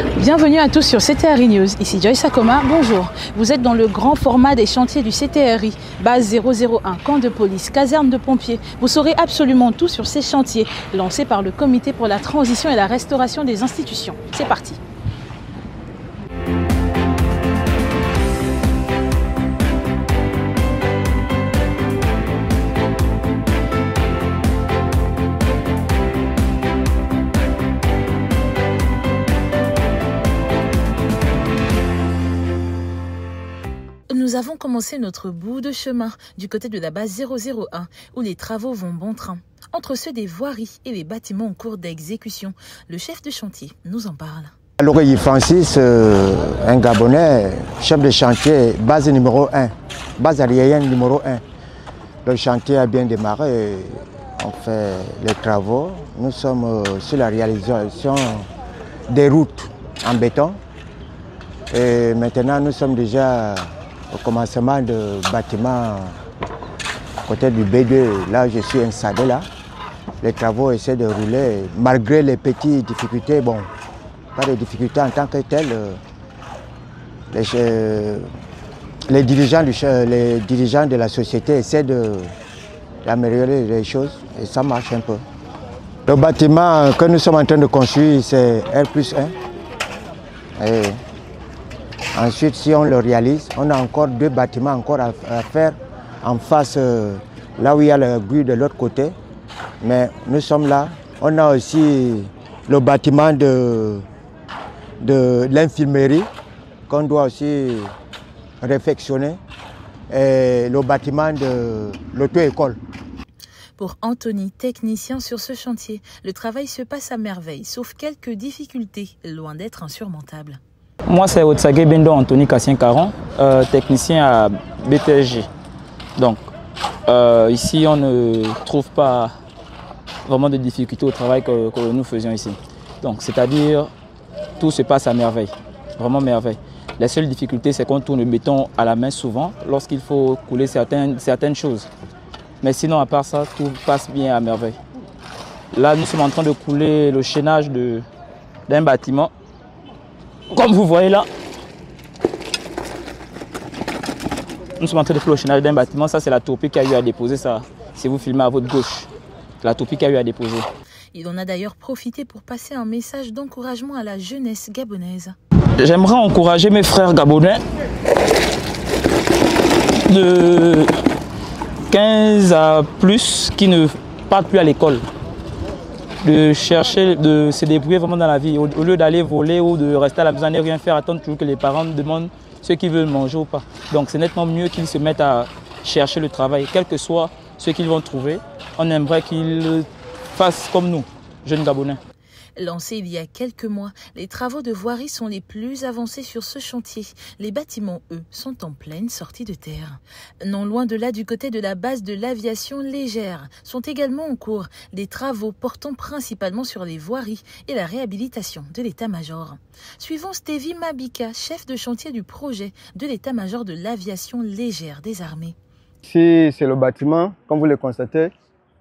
Bienvenue à tous sur CTRI News, ici Joyce Akoma, bonjour. Vous êtes dans le grand format des chantiers du CTRI, base 001, camp de police, caserne de pompiers. Vous saurez absolument tout sur ces chantiers, lancés par le Comité pour la transition et la restauration des institutions. C'est parti. Nous avons commencé notre bout de chemin du côté de la base 001 où les travaux vont bon train. Entre ceux des voiries et les bâtiments en cours d'exécution, le chef de chantier nous en parle. Loreyi Francis, un Gabonais, chef de chantier, base numéro 1, base aérienne numéro 1. Le chantier a bien démarré, on fait les travaux. Nous sommes sur la réalisation des routes en béton. Et maintenant, nous sommes déjà au commencement de bâtiment côté du B2, là je suis installé là. Les travaux essaient de rouler malgré les petites difficultés. Bon, pas de difficultés en tant que telles. Les dirigeants de la société essaient d'améliorer les choses et ça marche un peu. Le bâtiment que nous sommes en train de construire, c'est R+1. Et ensuite, si on le réalise, on a encore 2 bâtiments encore à faire en face, là où il y a le grue de l'autre côté. Mais nous sommes là. On a aussi le bâtiment de l'infirmerie qu'on doit aussi réfectionner et le bâtiment de l'auto-école. Pour Anthony, technicien sur ce chantier, le travail se passe à merveille, sauf quelques difficultés, loin d'être insurmontables. Moi, c'est Otsage Bendo Anthony Cassien-Caron, technicien à BTSG. Donc, ici, on ne trouve pas vraiment de difficultés au travail que nous faisions ici. Donc, c'est-à-dire, tout se passe à merveille, vraiment merveille. La seule difficulté, c'est qu'on tourne le béton à la main souvent lorsqu'il faut couler certaines choses. Mais sinon, à part ça, tout passe bien à merveille. Là, nous sommes en train de couler le chaînage d'un bâtiment. Comme vous voyez là, nous sommes en train de faire le chaînage d'un bâtiment. Ça, c'est la toupie qui a eu à déposer ça. Si vous filmez à votre gauche, la toupie qui a eu à déposer. Il en a d'ailleurs profité pour passer un message d'encouragement à la jeunesse gabonaise. J'aimerais encourager mes frères gabonais de 15 à plus qui ne partent plus à l'école. De chercher, de se débrouiller vraiment dans la vie. Au lieu d'aller voler ou de rester à la maison et rien faire, attendre toujours que les parents demandent ce qu'ils veulent manger ou pas. Donc c'est nettement mieux qu'ils se mettent à chercher le travail, quel que soit ce qu'ils vont trouver. On aimerait qu'ils fassent comme nous, jeunes Gabonais. Lancés il y a quelques mois, les travaux de voirie sont les plus avancés sur ce chantier. Les bâtiments, eux, sont en pleine sortie de terre. Non loin de là, du côté de la base de l'aviation légère, sont également en cours des travaux portant principalement sur les voiries et la réhabilitation de l'état-major. Suivons Stevie Mabika, chef de chantier du projet de l'état-major de l'aviation légère des armées. Ici, c'est le bâtiment, comme vous le constatez,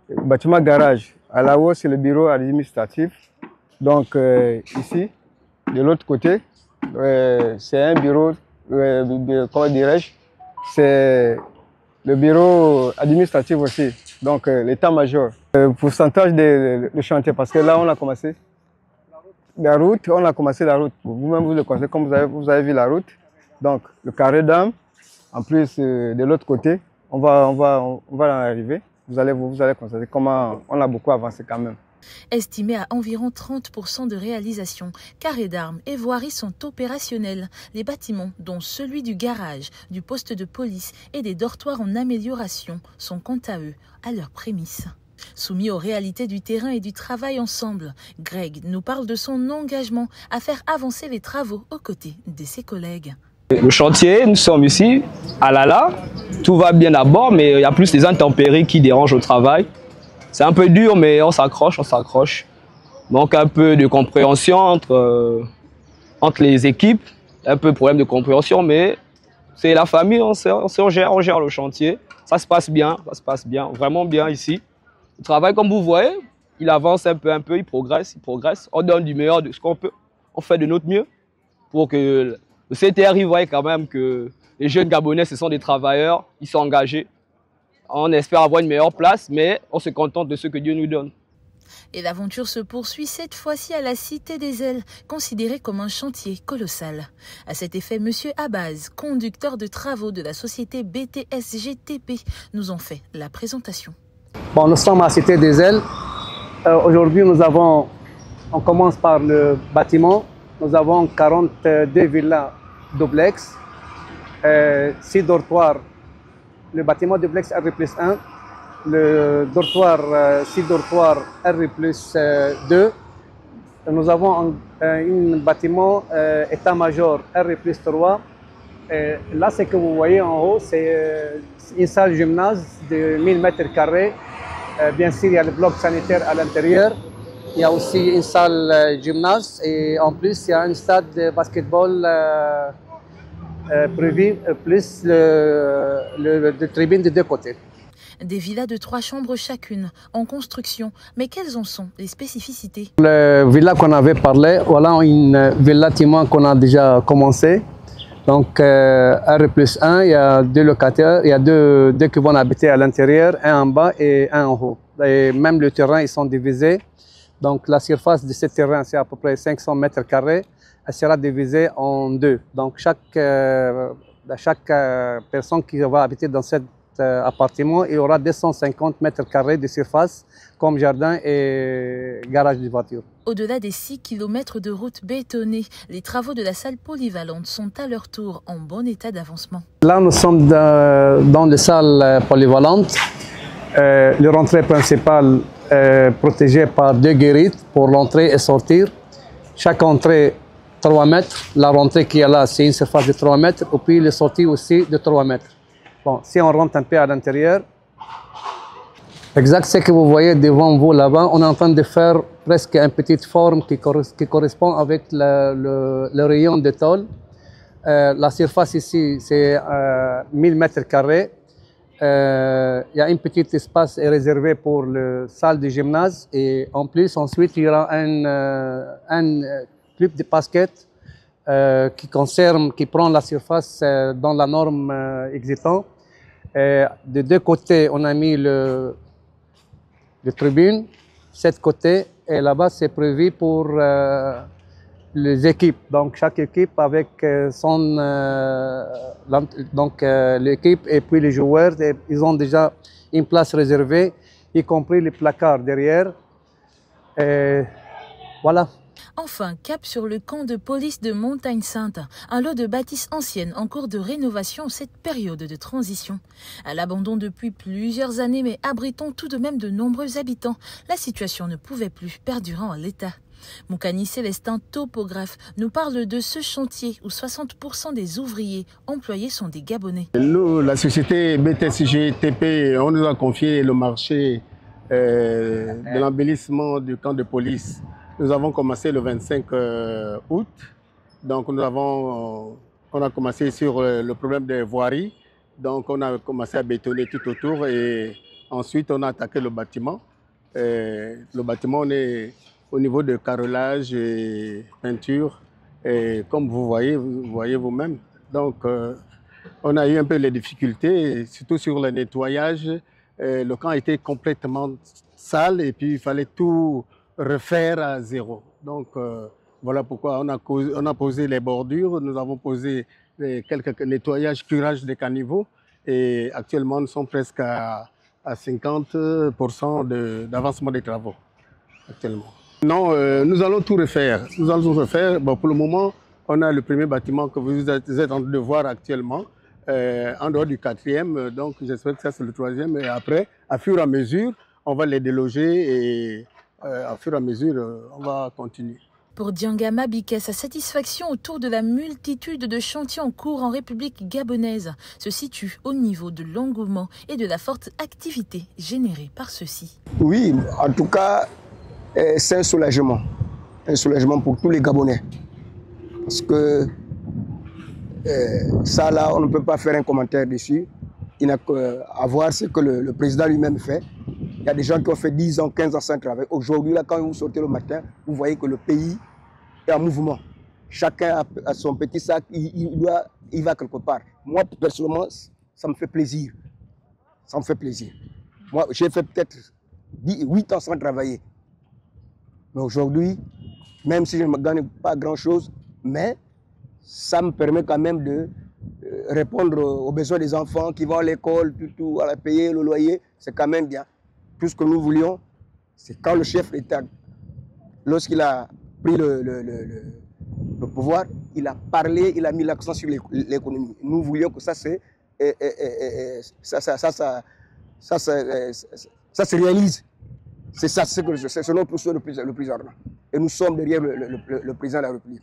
le bâtiment garage. À la haut, c'est le bureau administratif. Donc ici, de l'autre côté, c'est un bureau, comment dirais-je, c'est le bureau administratif aussi, donc l'état-major. Pourcentage de chantier, parce que là on a commencé la route, Vous-même vous le connaissez, comme vous avez vu la route. Donc le carré d'âme, en plus de l'autre côté, on va en arriver. Vous allez constater comment on a beaucoup avancé quand même. Estimé à environ 30% de réalisation, carrés d'armes et voiries sont opérationnels. Les bâtiments, dont celui du garage, du poste de police et des dortoirs en amélioration, sont quant à eux à leurs prémices. Soumis aux réalités du terrain et du travail ensemble, Greg nous parle de son engagement à faire avancer les travaux aux côtés de ses collègues. Le chantier, nous sommes ici, à Lala, tout va bien d'abord, mais il y a plus des intempéries qui dérangent au travail. C'est un peu dur, mais on s'accroche. Donc un peu de compréhension entre les équipes, un peu de problème de compréhension, mais c'est la famille, on gère le chantier. Ça se passe bien, vraiment bien ici. Le travail, comme vous voyez, il avance un peu, il progresse. On donne du meilleur de ce qu'on peut. on fait de notre mieux pour que le CTR, il voit quand même que les jeunes Gabonais, ce sont des travailleurs, ils sont engagés. On espère avoir une meilleure place, mais on se contente de ce que Dieu nous donne. Et l'aventure se poursuit cette fois-ci à la Cité des Ailes, considérée comme un chantier colossal. À cet effet, M. Abaz, conducteur de travaux de la société BTS-GTP, nous en fait la présentation. Bon, nous sommes à la Cité des Ailes. Aujourd'hui, on commence par le bâtiment. Nous avons 42 villas duplex, 6 dortoirs. Le bâtiment duplex R+1, le dortoir, 6 dortoirs R+2. Nous avons un bâtiment état-major R+3. Là, ce que vous voyez en haut, c'est une salle gymnase de 1000 m². Bien sûr, il y a le bloc sanitaire à l'intérieur. Il y a aussi une salle gymnase et en plus, il y a un stade de basketball prévu, plus de tribunes de deux côtés. Des villas de 3 chambres chacune, en construction. Mais quelles en sont les spécificités? La villa qu'on avait parlé, voilà une villa Timon qu'on a déjà commencé. Donc R+1, il y a 2 locataires, il y a deux qui vont habiter à l'intérieur, un en bas et un en haut. Et même le terrain, ils sont divisés. Donc la surface de ce terrain, c'est à peu près 500 m². Elle sera divisée en 2. Donc chaque personne qui va habiter dans cet appartement, il y aura 250 m² de surface comme jardin et garage de voiture. Au-delà des 6 km de route bétonnée, les travaux de la salle polyvalente sont à leur tour en bon état d'avancement. Là, nous sommes dans la salle polyvalente. Le rentrée principale est protégée par 2 guérites pour l'entrée et sortir. Chaque entrée 3 mètres. La rentrée qui est là, c'est une surface de 3 mètres. Et puis les sorties aussi de 3 mètres. Bon, si on rentre un peu à l'intérieur, exact ce que vous voyez devant vous là-bas, on est en train de faire presque une petite forme qui correspond avec le rayon de tôle. La surface ici, c'est 1000 m². Il y a un petit espace réservé pour la salle de gymnase et en plus, ensuite, il y aura un club de basket qui prend la surface dans la norme existante. De deux côtés, on a mis les tribunes, 7 côtés, et là-bas, c'est prévu pour les équipes. Donc, chaque équipe avec l'équipe et puis les joueurs, ils ont déjà une place réservée, y compris les placards derrière. Et voilà. Enfin, cap sur le camp de police de Montagne-Sainte, un lot de bâtisses anciennes en cours de rénovation en cette période de transition. À l'abandon depuis plusieurs années, mais abritant tout de même de nombreux habitants, la situation ne pouvait plus perdurer en l'état. Moukani Célestin, topographe, nous parle de ce chantier où 60% des ouvriers employés sont des Gabonais. Nous, la société BTS-GTP, on nous a confié le marché de l'embellissement du camp de police. Nous avons commencé le 25 août. Donc on a commencé sur le problème des voiries. Donc on a commencé à bétonner tout autour et ensuite on a attaqué le bâtiment. Le bâtiment, on est au niveau de carrelage et peinture. Et comme vous voyez vous-même. Donc on a eu un peu les difficultés, surtout sur le nettoyage. Le camp était complètement sale et puis il fallait tout refaire à zéro. Donc voilà pourquoi on a posé les bordures, nous avons posé quelques nettoyages, curage des caniveaux et actuellement nous sommes presque à 50% d'avancement des travaux actuellement. Non, nous allons tout refaire. Nous allons tout refaire. Bon, pour le moment, on a le premier bâtiment que vous êtes en train de voir actuellement, en dehors du 4e, donc j'espère que ça c'est le 3e et après, à fur et à mesure, on va les déloger et à fur et à mesure, on va continuer. Pour Diangama Biquet, sa satisfaction autour de la multitude de chantiers en cours en République gabonaise se situe au niveau de l'engouement et de la forte activité générée par ceux-ci. Oui, en tout cas, c'est un soulagement pour tous les Gabonais. Parce que ça là, on ne peut pas faire un commentaire dessus. Il n'a qu'à voir ce que le président lui-même fait. Il y a des gens qui ont fait 10 ans, 15 ans sans travail. Aujourd'hui, là, quand vous sortez le matin, vous voyez que le pays est en mouvement. Chacun a son petit sac, il va quelque part. Moi, personnellement, ça me fait plaisir. Ça me fait plaisir. Moi, j'ai fait peut-être 8 ans sans travailler. Mais aujourd'hui, même si je ne gagne pas grand-chose, mais ça me permet quand même de répondre aux besoins des enfants qui vont à l'école, tout, à payer le loyer, c'est quand même bien. Tout ce que nous voulions, c'est quand le chef d'État, lorsqu'il a pris le pouvoir, il a parlé, il a mis l'accent sur l'économie. Nous voulions que ça se réalise. C'est ça, c'est notre souhait le plus ardent. Et nous sommes derrière le président de la République.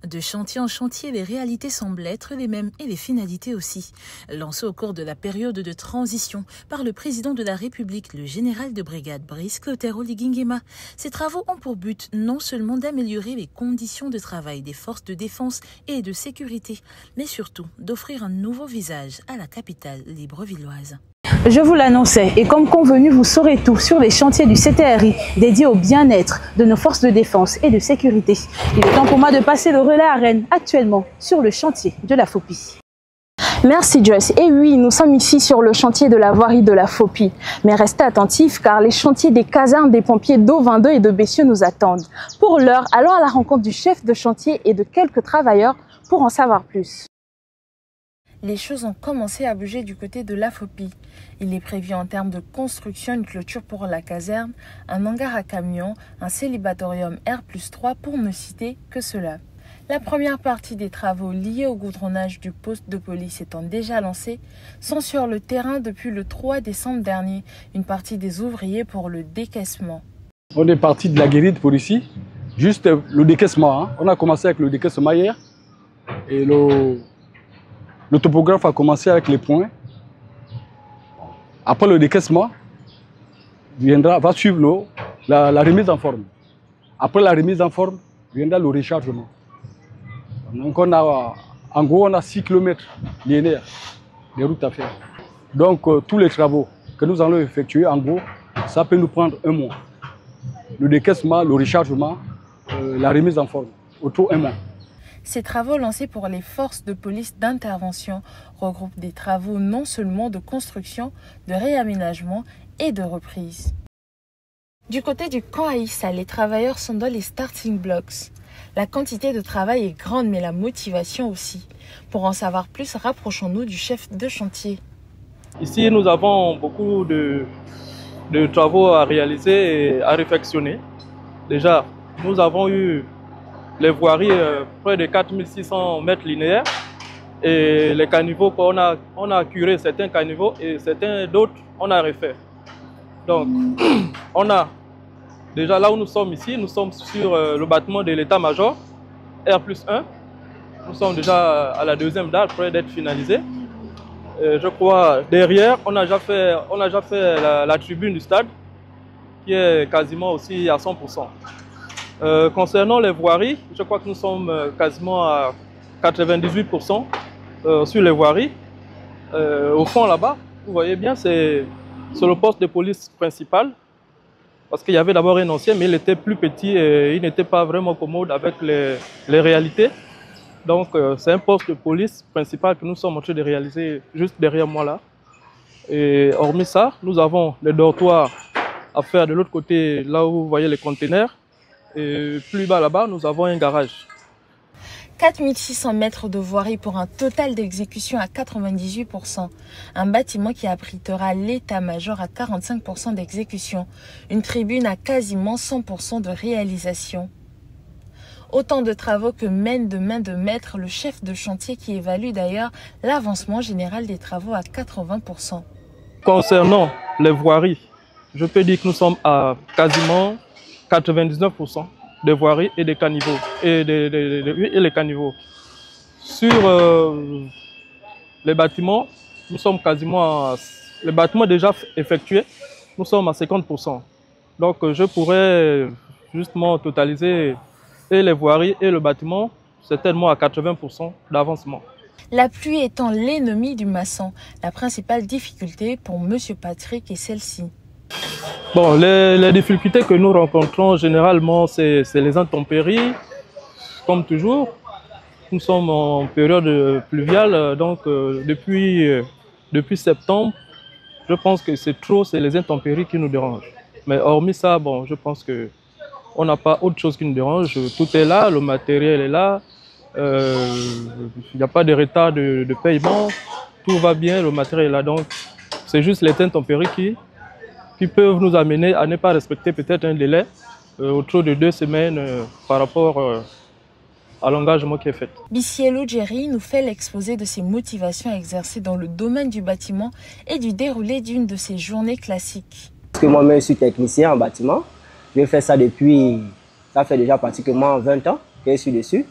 De chantier en chantier, les réalités semblent être les mêmes et les finalités aussi. Lancés au cours de la période de transition par le président de la République, le général de brigade Brice Clotaire Oligui Nguema, ces travaux ont pour but non seulement d'améliorer les conditions de travail des forces de défense et de sécurité, mais surtout d'offrir un nouveau visage à la capitale librevilloise. Je vous l'annonçais et comme convenu, vous saurez tout sur les chantiers du CTRI dédiés au bien-être de nos forces de défense et de sécurité. Il est temps pour moi de passer le relais à Rennes, actuellement sur le chantier de la FOPI. Merci Joyce. Et oui, nous sommes ici sur le chantier de la voirie de la FOPI. Mais restez attentifs car les chantiers des casernes des pompiers d'Eau-22 et de Bessieux nous attendent. Pour l'heure, allons à la rencontre du chef de chantier et de quelques travailleurs pour en savoir plus. Les choses ont commencé à bouger du côté de la FOPI. Il est prévu en termes de construction une clôture pour la caserne, un hangar à camions, un célibatorium R+3 pour ne citer que cela. La première partie des travaux liés au goudronnage du poste de police étant déjà lancés, sont sur le terrain depuis le 3 décembre dernier, une partie des ouvriers pour le décaissement. On est parti de la guérite pour ici, juste le décaissement. On a commencé avec le décaissement hier et le topographe a commencé avec les points. Après le décaissement, va suivre la remise en forme. Après la remise en forme, viendra le rechargement. Donc en gros, on a 6 km linéaires de routes à faire. Donc tous les travaux que nous allons effectuer, en gros, ça peut nous prendre 1 mois. Le décaissement, le rechargement, la remise en forme, autour d'1 mois. Ces travaux lancés pour les forces de police d'intervention regroupent des travaux non seulement de construction, de réaménagement et de reprise. Du côté du camp Aïssa, les travailleurs sont dans les starting blocks. La quantité de travail est grande, mais la motivation aussi. Pour en savoir plus, rapprochons-nous du chef de chantier. Ici, nous avons beaucoup de travaux à réaliser et à réfectionner. Déjà, nous avons eu les voiries près de 4600 mètres linéaires et les caniveaux, on a curé certains caniveaux et certains d'autres, on a refait. Donc, on a déjà là où nous sommes ici, nous sommes sur le bâtiment de l'état-major R+1. Nous sommes déjà à la 2e dalle, près d'être finalisé. Je crois derrière, on a déjà fait la tribune du stade qui est quasiment aussi à 100%. Concernant les voiries, je crois que nous sommes quasiment à 98% sur les voiries. Au fond là-bas, vous voyez bien, c'est le poste de police principal. Parce qu'il y avait d'abord un ancien, mais il était plus petit et il n'était pas vraiment commode avec les réalités. Donc c'est un poste de police principal que nous sommes en train de réaliser juste derrière moi là. Et hormis ça, nous avons les dortoirs à faire de l'autre côté, là où vous voyez les containers. Et plus bas là-bas, nous avons un garage. 4600 mètres de voirie pour un total d'exécution à 98%. Un bâtiment qui abritera l'état-major à 45% d'exécution. Une tribune à quasiment 100% de réalisation. Autant de travaux que mène de main de maître le chef de chantier qui évalue d'ailleurs l'avancement général des travaux à 80%. Concernant les voiries, je peux dire que nous sommes à quasiment 99% des voiries et des caniveaux. Et les caniveaux. Sur les bâtiments, nous sommes quasiment à... Les bâtiments déjà effectués, nous sommes à 50%. Donc je pourrais justement totaliser et les voiries et le bâtiment, certainement à 80% d'avancement. La pluie étant l'ennemi du maçon, la principale difficulté pour M. Patrick est celle-ci. Bon, les difficultés que nous rencontrons généralement, c'est les intempéries comme toujours, nous sommes en période pluviale, donc depuis septembre, je pense que c'est les intempéries qui nous dérangent. Mais hormis ça, bon, je pense qu'on n'a pas autre chose qui nous dérange. Tout est là, le matériel est là, il n'y a pas de retard de paiement, tout va bien, le matériel est là. Donc, c'est juste les intempéries qui peuvent nous amener à ne pas respecter peut-être un délai autour de 2 semaines par rapport à l'engagement qui est fait. Bissiello Jerry nous fait l'exposé de ses motivations à exercer dans le domaine du bâtiment et du déroulé d'une de ses journées classiques. Parce que moi-même, je suis technicien en bâtiment. Je fais ça depuis, ça fait déjà pratiquement 20 ans que je suis dessus.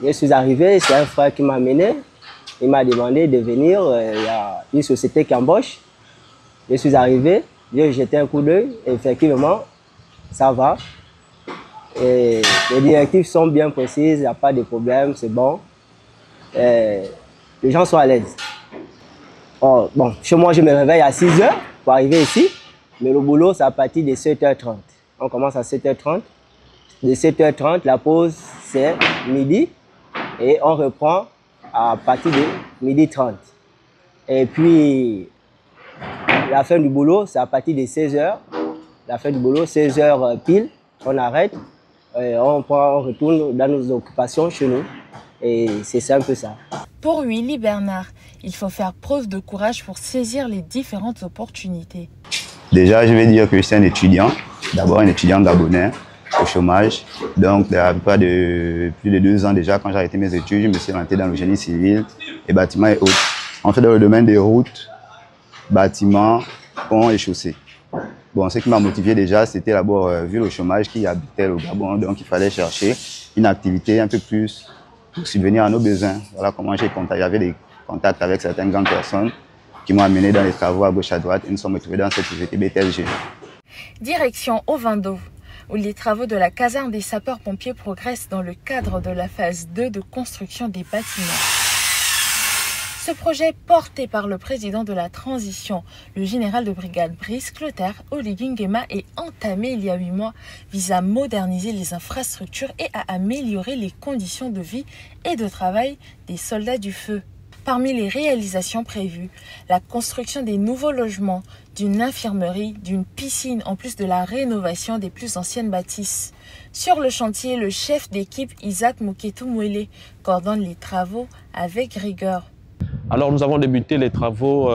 Je suis arrivé, c'est un frère qui m'a amené. Il m'a demandé de venir, il y a une société qui embauche. Je suis arrivé, j'ai jeté un coup d'œil, effectivement, ça va. Et les directives sont bien précises, il n'y a pas de problème, c'est bon. Les gens sont à l'aise. Oh, bon, chez moi, je me réveille à 6 h pour arriver ici, mais le boulot, c'est à partir de 7 h 30. On commence à 7 h 30. De 7 h 30, la pause, c'est midi, et on reprend à partir de midi 30. Et puis, la fin du boulot, c'est à partir de 16 h. La fin du boulot, 16 h pile, on arrête. On retourne dans nos occupations chez nous et c'est un peu ça. Pour Willy Bernard, il faut faire preuve de courage pour saisir les différentes opportunités. Déjà, je vais dire que je suis un étudiant, d'abord un étudiant gabonais au chômage. Donc, il y a pas de plus de 2 ans déjà, quand j'ai arrêté mes études, je me suis rentré dans le génie civil et bâtiments et autres. En fait, dans le domaine des routes, bâtiments, ponts et chaussées. Bon, ce qui m'a motivé déjà, c'était d'abord vu le chômage qui habitait au Gabon, donc il fallait chercher une activité un peu plus pour subvenir à nos besoins. Voilà comment j'ai contacté. J'avais des contacts avec certaines grandes personnes qui m'ont amené dans les travaux à gauche à droite et nous sommes retrouvés dans cette société BTLG. Direction Ovando, où les travaux de la caserne des sapeurs-pompiers progressent dans le cadre de la phase 2 de construction des bâtiments. Ce projet, porté par le président de la transition, le général de brigade Brice Clotaire Oligui Nguema, est entamé il y a 8 mois, vise à moderniser les infrastructures et à améliorer les conditions de vie et de travail des soldats du feu. Parmi les réalisations prévues, la construction des nouveaux logements, d'une infirmerie, d'une piscine, en plus de la rénovation des plus anciennes bâtisses. Sur le chantier, le chef d'équipe Isaac Mouketou Mouele coordonne les travaux avec rigueur. Alors nous avons débuté les travaux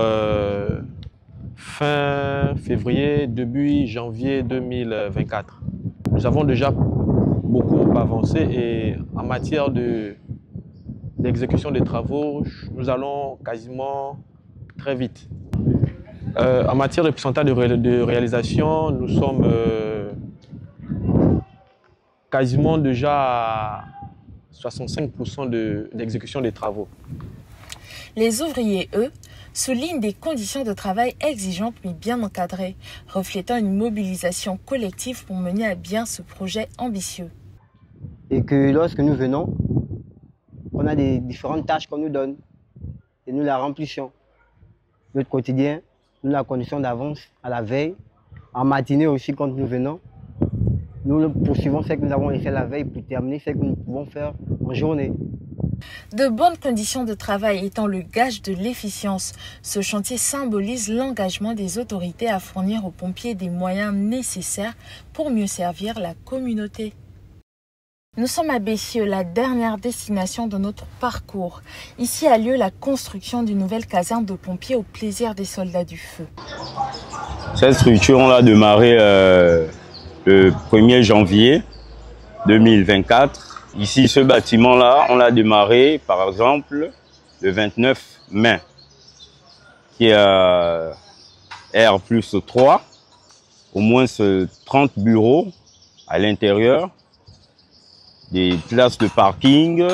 fin février, début janvier 2024. Nous avons déjà beaucoup avancé et en matière d'exécution des travaux, nous allons quasiment très vite. En matière de pourcentage de réalisation, nous sommes quasiment déjà à 65% d'exécution des travaux. Les ouvriers, eux, soulignent des conditions de travail exigeantes mais bien encadrées, reflétant une mobilisation collective pour mener à bien ce projet ambitieux. Et que lorsque nous venons, on a des différentes tâches qu'on nous donne et nous la remplissons. Notre quotidien, nous la condition d'avance à la veille, en matinée aussi quand nous venons. Nous poursuivons ce que nous avons fait la veille pour terminer ce que nous pouvons faire en journée. De bonnes conditions de travail étant le gage de l'efficience, ce chantier symbolise l'engagement des autorités à fournir aux pompiers des moyens nécessaires pour mieux servir la communauté. Nous sommes à Bessieux, la dernière destination de notre parcours. Ici a lieu la construction d'une nouvelle caserne de pompiers au plaisir des soldats du feu. Cette structure, on l'a démarrée le 1er janvier 2024. Ici, ce bâtiment-là, on l'a démarré, par exemple, le 29 mai, qui est R+3, au moins 30 bureaux à l'intérieur, des places de parking,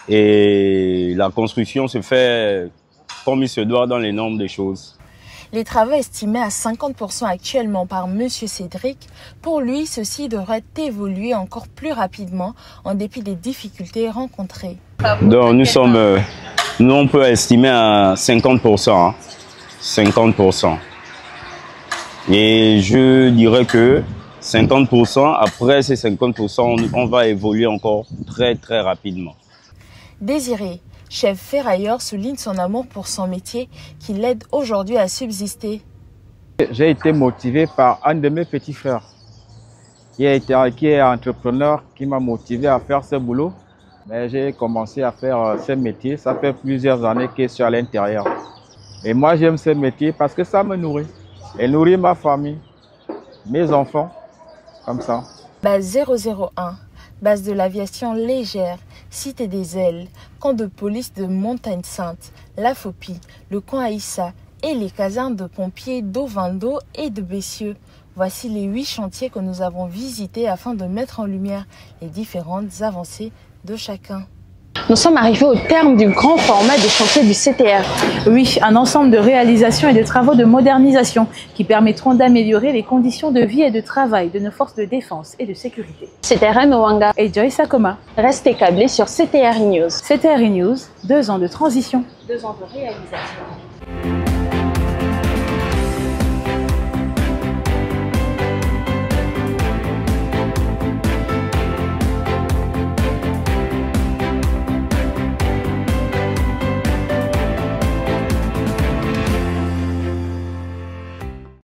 et la construction se fait comme il se doit dans les normes des choses. Les travaux estimés à 50% actuellement par M. Cédric, pour lui, ceci devrait évoluer encore plus rapidement en dépit des difficultés rencontrées. Donc nous on peut estimer à 50%. Hein, 50%. Et je dirais que 50%. Après ces 50%, on va évoluer encore très rapidement. Désiré, chef ferrailleur, souligne son amour pour son métier qui l'aide aujourd'hui à subsister. J'ai été motivé par un de mes petits frères qui est entrepreneur, qui m'a motivé à faire ce boulot. Mais j'ai commencé à faire ce métier, ça fait plusieurs années que je suis à l'intérieur. Et moi j'aime ce métier parce que ça me nourrit. Et nourrit ma famille, mes enfants, comme ça. Base 001, base de l'aviation légère, Cité des Ailes, camp de police de Montagne-Sainte, la Fopie, le camp Aïssa et les casernes de pompiers d'Ovando et de Bessieux. Voici les 8 chantiers que nous avons visités afin de mettre en lumière les différentes avancées de chacun. Nous sommes arrivés au terme du grand format des chantiers du CTR. Oui, un ensemble de réalisations et de travaux de modernisation qui permettront d'améliorer les conditions de vie et de travail de nos forces de défense et de sécurité. C'était Reine Owanga et Joyce Akoma. Restez câblés sur CTR News. CTR News, 2 ans de transition. 2 ans de réalisation.